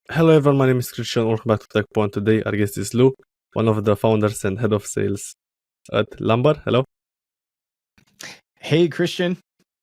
Hello everyone, my name is Christian. Welcome back to Tekpon. Today our guest is Lou, one of the founders and head of sales at Lumber. Hello. Hey, Christian.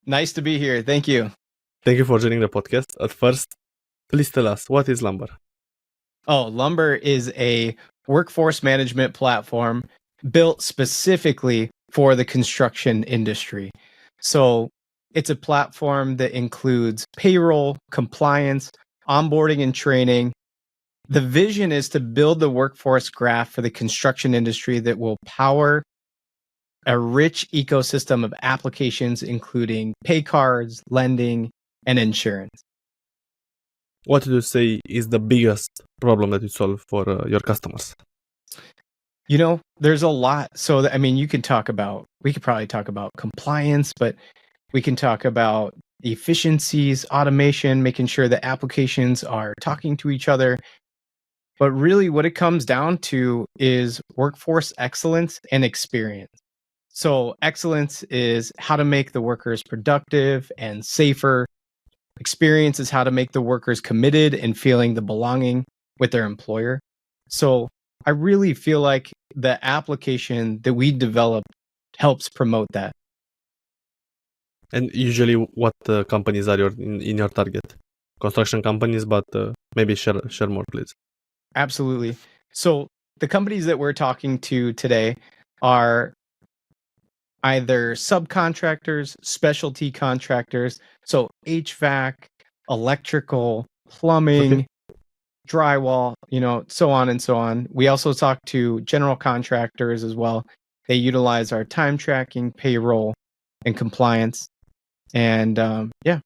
Nice to be here. Thank you. Thank you for joining the podcast. At first, please tell us, what is Lumber? Oh, Lumber is a workforce management platform built specifically for the construction industry. So it's a platform that includes payroll, compliance, onboarding and training. The vision is to build the workforce graph for the construction industry that will power a rich ecosystem of applications, including pay cards, lending, and insurance. What do you say is the biggest problem that you solve for your customers? You know, there's a lot. So, we could probably talk about compliance, but we can talk about efficiencies, automation, making sure that applications are talking to each other. But really what it comes down to is workforce excellence and experience. So excellence is how to make the workers productive and safer. Experience is how to make the workers committed and feeling the belonging with their employer. So I really feel like the application that we developed helps promote that. And usually what companies are in your target? Construction companies, but maybe share more, please. Absolutely. So the companies that we're talking to today are either subcontractors, specialty contractors, so HVAC, electrical, plumbing, drywall, so on and so on. We also talk to general contractors as well. They utilize our time tracking, payroll, and compliance. And yeah.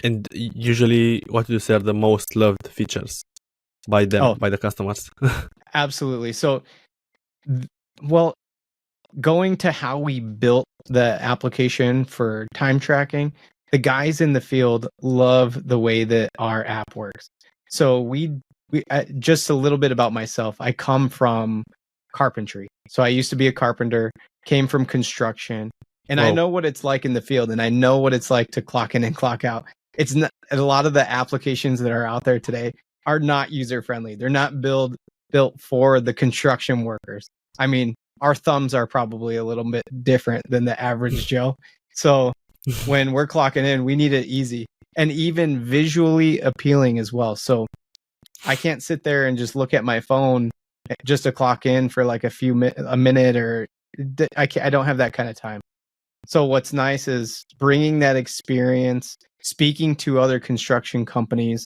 And usually what do you say are the most loved features by them, by the customers? Absolutely. So, well, going to how we built the application for time tracking, the guys in the field love the way that our app works. So we just a little bit about myself. I come from carpentry. So I used to be a carpenter, came from construction, and I know what it's like in the field, and I know what it's like to clock in and clock out. It's not, a lot of the applications that are out there today are not user friendly. They're not built for the construction workers. I mean, our thumbs are probably a little bit different than the average Joe. So when we're clocking in, we need it easy and even visually appealing as well. So I can't sit there and just look at my phone just to clock in for like a minute, or I don't have that kind of time. So what's nice is bringing that experience, speaking to other construction companies,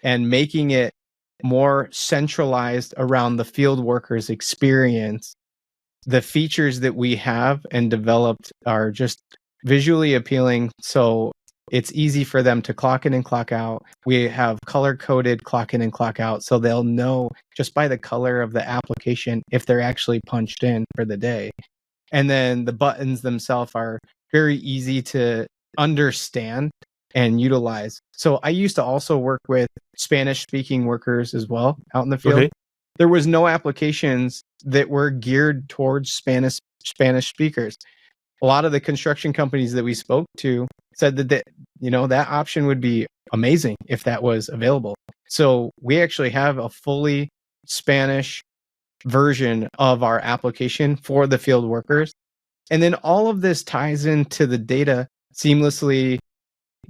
and making it more centralized around the field workers' experience. The features that we have and developed are just visually appealing, so it's easy for them to clock in and clock out. We have color-coded clock in and clock out, so they'll know just by the color of the application if they're actually punched in for the day. And then the buttons themselves are very easy to understand and utilize. So I used to also work with Spanish-speaking workers as well out in the field. Okay. There was no applications that were geared towards Spanish speakers. A lot of the construction companies that we spoke to said that that option would be amazing if that was available. So we actually have a fully Spanish version of our application for the field workers. And then all of this ties into the data seamlessly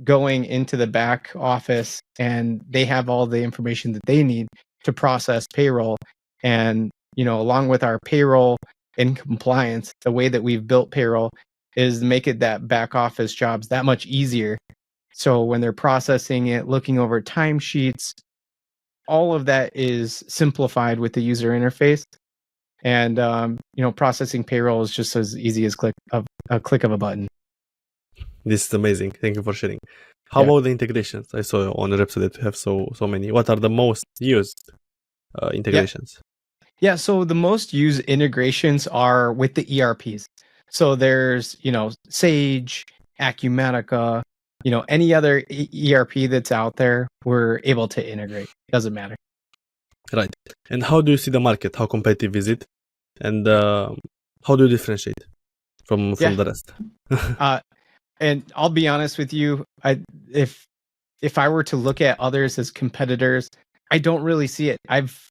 going into the back office, and they have all the information that they need to process payroll. And, along with our payroll and compliance, the way that we've built payroll is make it that back office jobs that much easier. So when they're processing it, looking over timesheets, all of that is simplified with the user interface. And, processing payroll is just as easy as a click of a button. This is amazing. Thank you for sharing. How about the integrations? I saw on the website that you have so many. What are the most used integrations? Yeah, so the most used integrations are with the ERPs. So there's, Sage, Acumatica, any other ERP that's out there, we're able to integrate. Doesn't matter. Right. And how do you see the market? How competitive is it? And how do you differentiate from the rest? And I'll be honest with you, if I were to look at others as competitors, I don't really see it. I've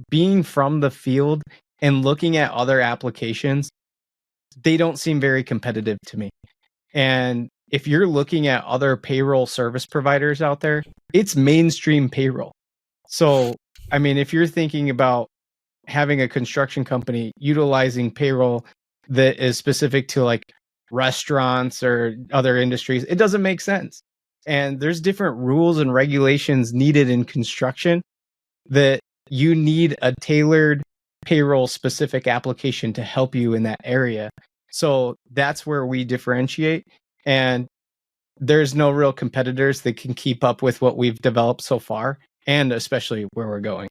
being from the field and looking at other applications, they don't seem very competitive to me. And if you're looking at other payroll service providers out there, it's mainstream payroll. So, I mean, if you're thinking about having a construction company utilizing payroll that is specific to like restaurants or other industries, it doesn't make sense. And there's different rules and regulations needed in construction that you need a tailored payroll specific application to help you in that area. So that's where we differentiate. And there's no real competitors that can keep up with what we've developed so far, and especially where we're going.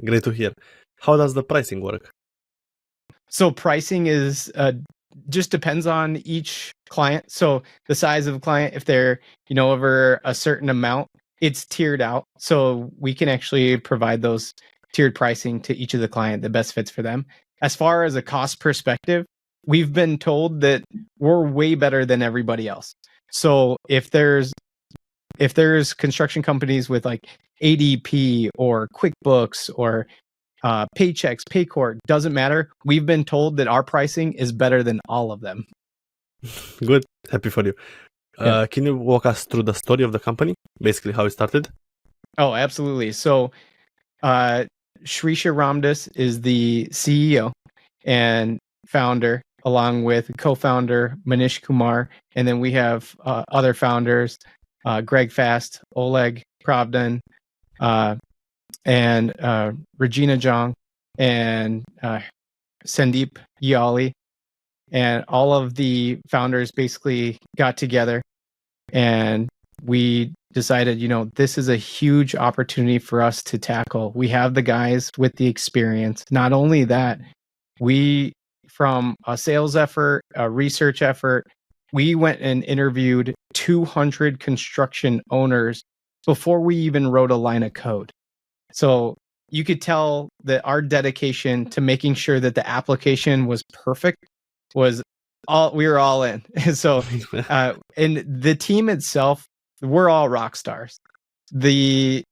Great to hear. How does the pricing work? So pricing is just depends on each client. So the size of a client, if they're over a certain amount, it's tiered out. So we can actually provide those tiered pricing to each of the client that best fits for them. As far as a cost perspective, we've been told that we're way better than everybody else. So if there's construction companies with like ADP or QuickBooks or Paychex, Paycor, doesn't matter. We've been told that our pricing is better than all of them. Good. Happy for you. Yeah. Can you walk us through the story of the company? Basically, how it started? Oh, absolutely. So Shrisha Ramdas is the CEO and founder, along with co-founder Manish Kumar. And then we have other founders, Greg Fast, Oleg Pravdan, and Regina Jong, and Sandeep Yali. And all of the founders basically got together and we decided, this is a huge opportunity for us to tackle. We have the guys with the experience. Not only that, we, from a sales effort, a research effort, we went and interviewed 200 construction owners before we even wrote a line of code. So you could tell that our dedication to making sure that the application was perfect was we were all in. So, and the team itself, we're all rock stars. And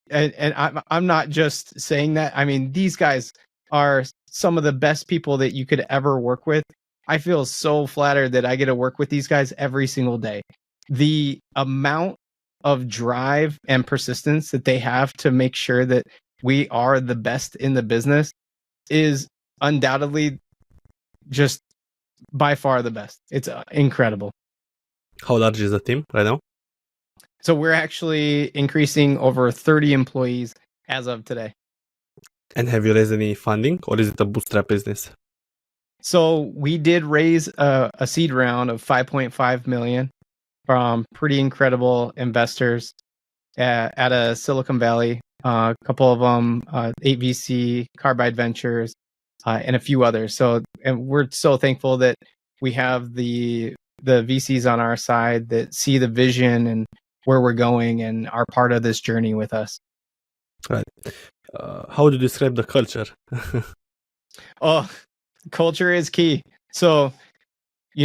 I'm not just saying that. I mean, these guys are some of the best people that you could ever work with. I feel so flattered that I get to work with these guys every single day. The amount of drive and persistence that they have to make sure that we are the best in the business is undoubtedly just by far the best. It's incredible. How large is the team right now? So we're actually increasing over 30 employees as of today. And have you raised any funding, or is it a bootstrap business? So we did raise a seed round of 5.5 million from pretty incredible investors at a Silicon Valley. A couple of them, 8VC, Carbide Ventures, and a few others. So, and we're so thankful that we have the VCs on our side that see the vision and where we're going and are part of this journey with us. Right. How would you describe the culture? Oh, culture is key. So,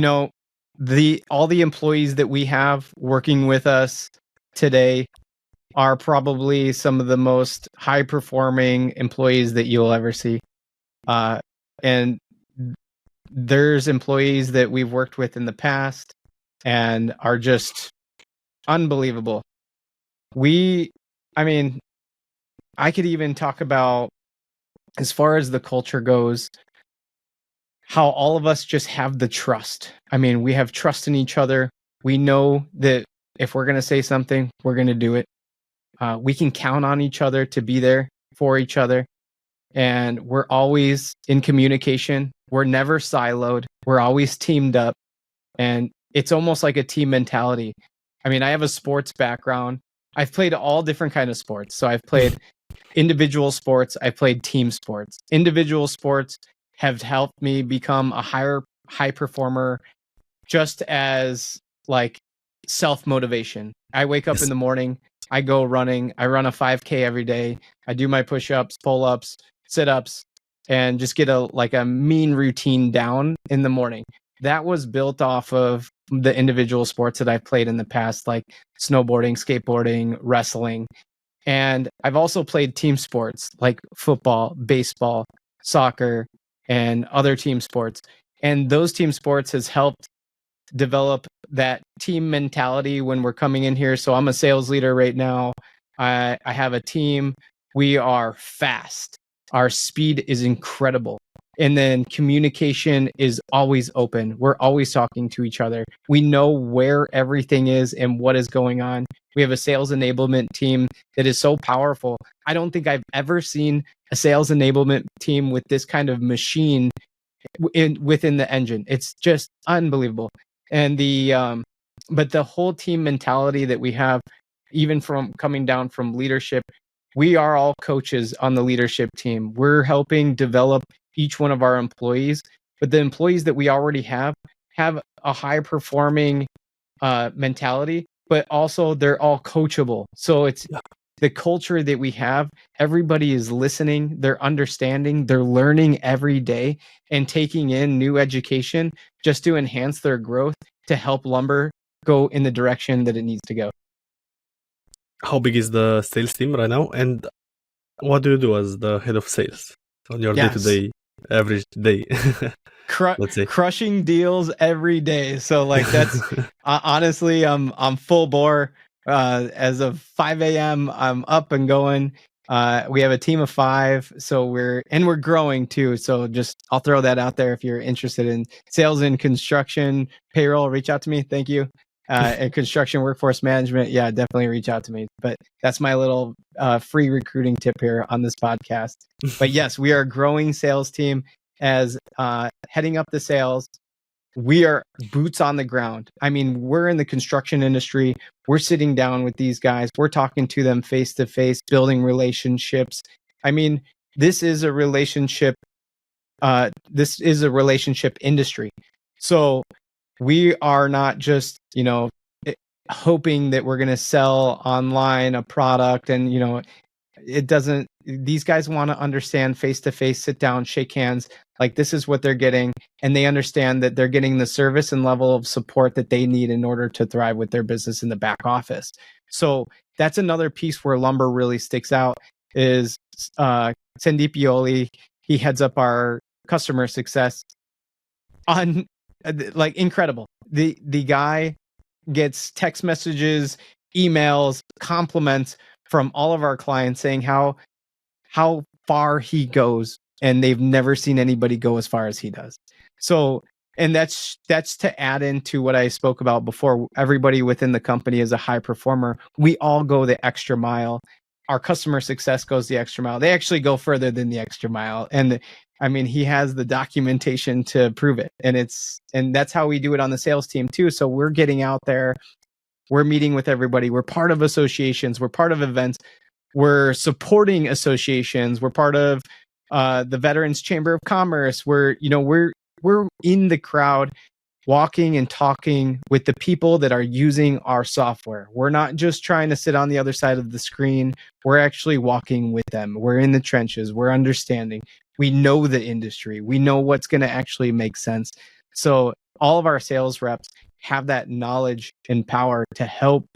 all the employees that we have working with us today are probably some of the most high performing employees that you'll ever see. And there's employees that we've worked with in the past and are just unbelievable. I could even talk about, as far as the culture goes, how all of us just have the trust. I mean, we have trust in each other. We know that if we're going to say something, we're going to do it. We can count on each other to be there for each other. And we're always in communication. We're never siloed. We're always teamed up. And it's almost like a team mentality. I mean, I have a sports background. I've played all different kinds of sports. So I've played individual sports. I've played team sports. Individual sports have helped me become a high performer, just as like self-motivation. I wake up in the morning, I go running, I run a 5K every day. I do my push-ups, pull-ups, sit-ups, and just get a mean routine down in the morning. That was built off of the individual sports that I've played in the past, like snowboarding, skateboarding, wrestling. And I've also played team sports like football, baseball, soccer, and other team sports. And those team sports has helped develop that team mentality when we're coming in here. So I'm a sales leader right now. I have a team. We are fast. Our speed is incredible. And then communication is always open. We're always talking to each other. We know where everything is and what is going on. We have a sales enablement team that is so powerful. I don't think I've ever seen a sales enablement team with this kind of machine within the engine. It's just unbelievable. And but the whole team mentality that we have, even from coming down from leadership, we are all coaches on the leadership team. We're helping develop each one of our employees, but the employees that we already have a high performing mentality, but also they're all coachable. So it's the culture that we have. Everybody is listening, they're understanding, they're learning every day and taking in new education just to enhance their growth, to help lumber go in the direction that it needs to go. How big is the sales team right now? And what do you do as the head of sales on your day-to-day, average day? Let's say crushing deals every day. So like that's honestly, I'm full bore. As of 5 a.m., I'm up and going. We have a team of 5, so we're growing too. So just I'll throw that out there. If you're interested in sales and construction, payroll, reach out to me. Thank you. And construction workforce management, yeah, definitely reach out to me. But that's my little free recruiting tip here on this podcast. But yes, we are a growing sales team. As heading up the sales, we are boots on the ground. I mean, we're in the construction industry. We're sitting down with these guys. We're talking to them face to face, building relationships. I mean, this is a relationship. This is a relationship industry. So we are not just, hoping that we're going to sell online a product and, it doesn't, these guys want to understand face to face, sit down, shake hands. Like this is what they're getting. And they understand that they're getting the service and level of support that they need in order to thrive with their business in the back office. So that's another piece where lumber really sticks out is Sandeep Yoli. He heads up our customer success on like incredible. The guy gets text messages, emails, compliments from all of our clients saying how far he goes, and they've never seen anybody go as far as he does. So, and that's to add into what I spoke about before. Everybody within the company is a high performer. We all go the extra mile. Our customer success goes the extra mile. They actually go further than the extra mile. And I mean, he has the documentation to prove it. And that's how we do it on the sales team too. So we're getting out there, we're meeting with everybody. We're part of associations. We're part of events. We're supporting associations. We're part of the Veterans Chamber of Commerce. We're in the crowd, walking and talking with the people that are using our software. We're not just trying to sit on the other side of the screen. We're actually walking with them. We're in the trenches. We're understanding. We know the industry. We know what's going to actually make sense. So all of our sales reps have that knowledge and power to help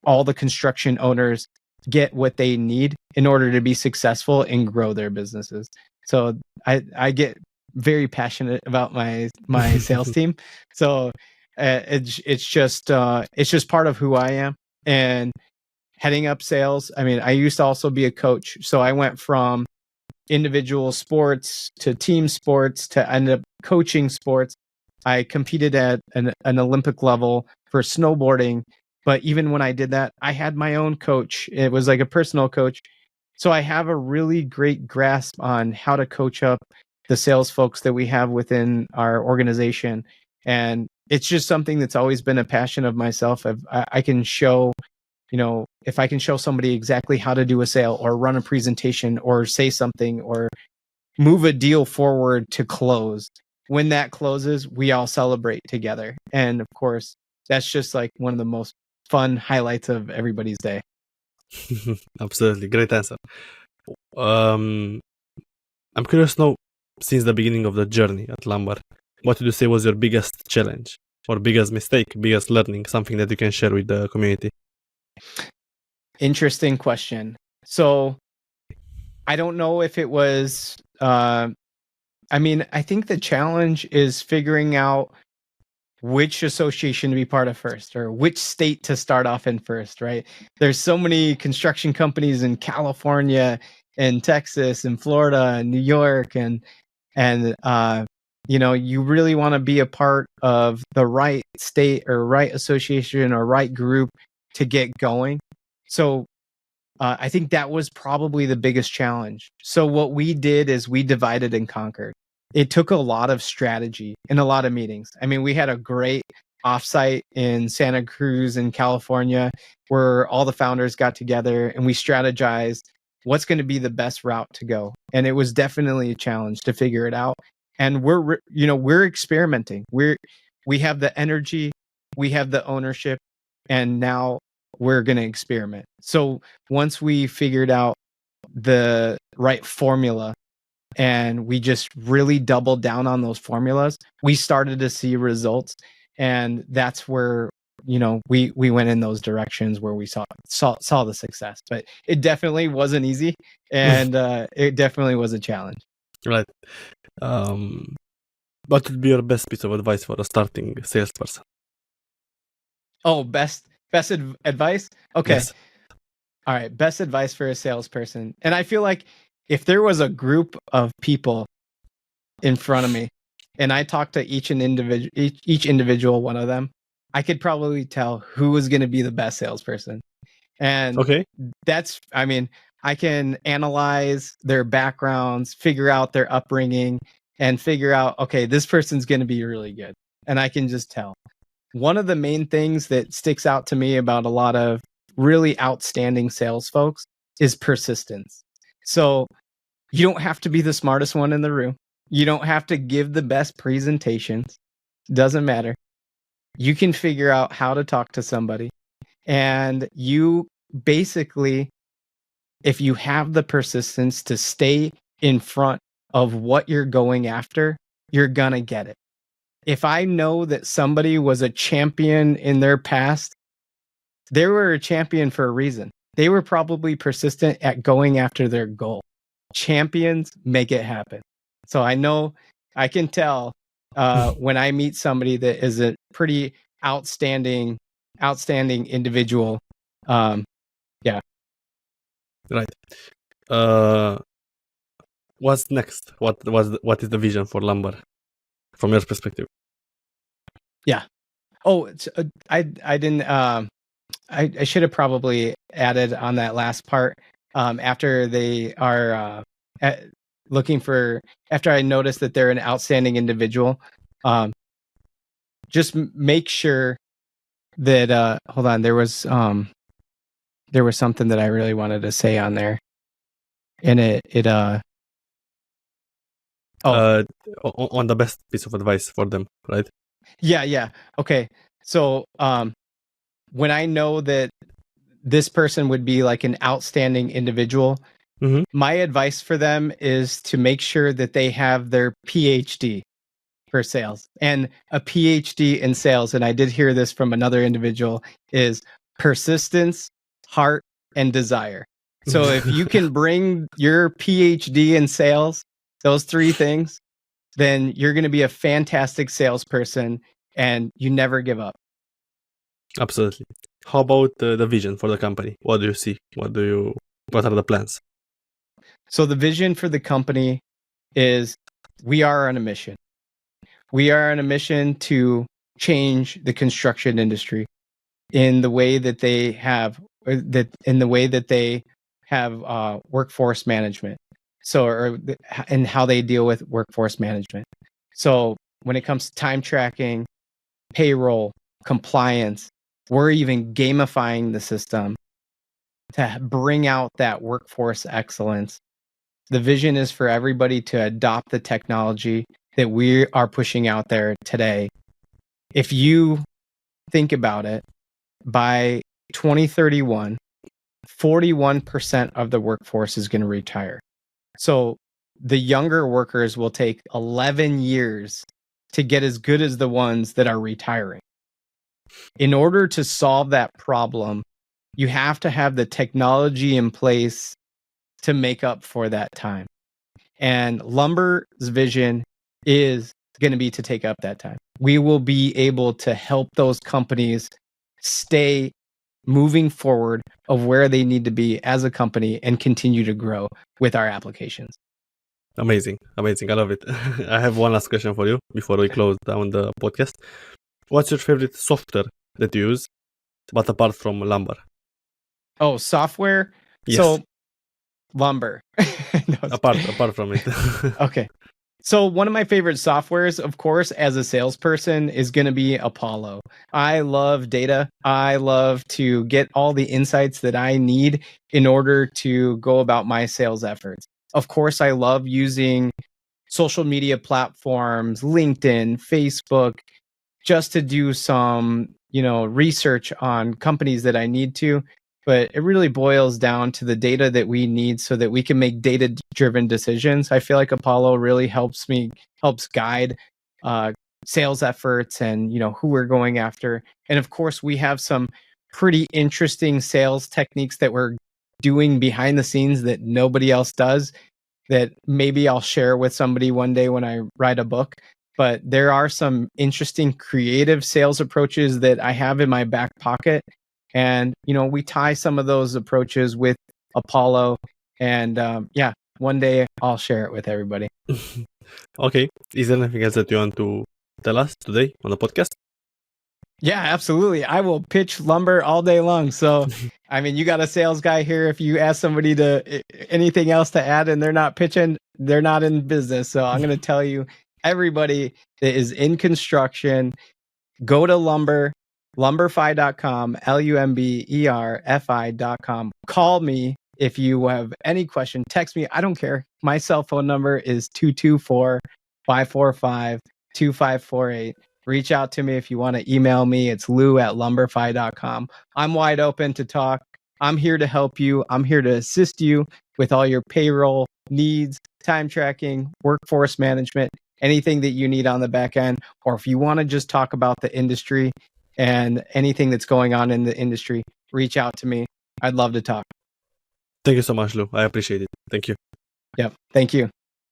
all the construction owners get what they need in order to be successful and grow their businesses. So I get very passionate about my sales team. So it's just part of who I am. And heading up sales, I mean, I used to also be a coach. So I went from individual sports to team sports to end up coaching sports. I competed at an Olympic level for snowboarding. But even when I did that, I had my own coach. It was like a personal coach. So I have a really great grasp on how to coach up the sales folks that we have within our organization. And it's just something that's always been a passion of myself. I can show, if I can show somebody exactly how to do a sale or run a presentation or say something or move a deal forward to close, when that closes, we all celebrate together. And of course, that's just like one of the most fun highlights of everybody's day. Absolutely. Great answer. I'm curious now, since the beginning of the journey at Lumber, what would you say was your biggest challenge or biggest mistake, biggest learning, something that you can share with the community? Interesting question. So I don't know if it was, I mean, I think the challenge is figuring out which association to be part of first, or which state to start off in first, right? There's so many construction companies in California and Texas and Florida and New York, and you know, you really want to be a part of the right state or right association or right group to get going. So I think that was probably the biggest challenge. So what we did is we divided and conquered. It took a lot of strategy and a lot of meetings. I mean, we had a great offsite in Santa Cruz in California where all the founders got together and we strategized what's going to be the best route to go. And it was definitely a challenge to figure it out. And we're experimenting. We have the energy, we have the ownership, and now we're going to experiment. So once we figured out the right formula and we just really doubled down on those formulas, we started to see results. And that's where, you know, we went in those directions where we saw the success. But it definitely wasn't easy, and it definitely was a challenge. Right. What would be your best piece of advice for a starting salesperson? Oh, best advice? Okay. Yes. All right. Best advice for a salesperson. And I feel like if there was a group of people in front of me and I talked to each individual one of them, I could probably tell who was going to be the best salesperson. And Okay. that's, I mean, I can analyze their backgrounds, figure out their upbringing, and figure out, okay, this person's going to be really good. And I can just tell. One of the main things that sticks out to me about a lot of really outstanding sales folks is persistence. So you don't have to be the smartest one in the room. You don't have to give the best presentations. Doesn't matter. You can figure out how to talk to somebody. And you basically, if you have the persistence to stay in front of what you're going after, you're going to get it. If I know that somebody was a champion in their past, they were a champion for a reason. They were probably persistent at going after their goal. Champions make it happen. So I know, I can tell when I meet somebody that is a pretty outstanding individual. Yeah. Right. What's next? What is the vision for Lumber from your perspective? Yeah. Oh, I didn't. I should have probably added on that last part. After they are looking for, after I noticed that they're an outstanding individual, just make sure that. Hold on, there was something that I really wanted to say on there, and on the best piece of advice for them, right? Yeah. Okay. So when I know that this person would be like an outstanding individual, my advice for them is to make sure that they have their PhD for sales. And a PhD in sales, and I did hear this from another individual, is persistence, heart, and desire. So if you can bring your PhD in sales, those three things, then you're going to be a fantastic salesperson and you never give up. Absolutely. How about the vision for the company? What do you see? What are the plans? So the vision for the company is we are on a mission. We are on a mission to change the construction industry in the way that they have workforce management. So, and how they deal with workforce management. So when it comes to time tracking, payroll, compliance, we're even gamifying the system to bring out that workforce excellence. The vision is for everybody to adopt the technology that we are pushing out there today. If you think about it, by 2031, 41% of the workforce is going to retire. So the younger workers will take 11 years to get as good as the ones that are retiring. In order to solve that problem, you have to have the technology in place to make up for that time. And Lumber's vision is going to be to take up that time. We will be able to help those companies stay moving forward of where they need to be as a company and continue to grow with our applications. Amazing. I love it. I have one last question for you before we close down the podcast. What's your favorite software that you use, but apart from Lumber? Oh, software? Yes. So Lumber. No, apart from it. Okay. So one of my favorite softwares, of course, as a salesperson is going to be Apollo. I love data. I love to get all the insights that I need in order to go about my sales efforts. Of course, I love using social media platforms, LinkedIn, Facebook, just to do some, research on companies that I need to. But it really boils down to the data that we need so that we can make data-driven decisions. I feel like Apollo really helps guide sales efforts and, who we're going after. And of course, we have some pretty interesting sales techniques that we're doing behind the scenes that nobody else does, that maybe I'll share with somebody one day when I write a book. But there are some interesting creative sales approaches that I have in my back pocket. And, we tie some of those approaches with Apollo. And one day I'll share it with everybody. Okay. Is there anything else that you want to tell us today on the podcast? Yeah, absolutely. I will pitch Lumber all day long. So, you got a sales guy here. If you ask somebody anything else to add and they're not pitching, they're not in business. So I'm going to tell you, everybody that is in construction, go to Lumber, lumberfi.com, lumberfi.com. Call me if you have any question. Text me. I don't care. My cell phone number is 224-545-2548. Reach out to me if you want to email me. It's lou@lumberfi.com. I'm wide open to talk. I'm here to help you. I'm here to assist you with all your payroll needs, time tracking, workforce management, anything that you need on the back end. Or if you want to just talk about the industry and anything that's going on in the industry, reach out to me. I'd love to talk. Thank you so much, Lou. I appreciate it. Thank you. Yep. Thank you.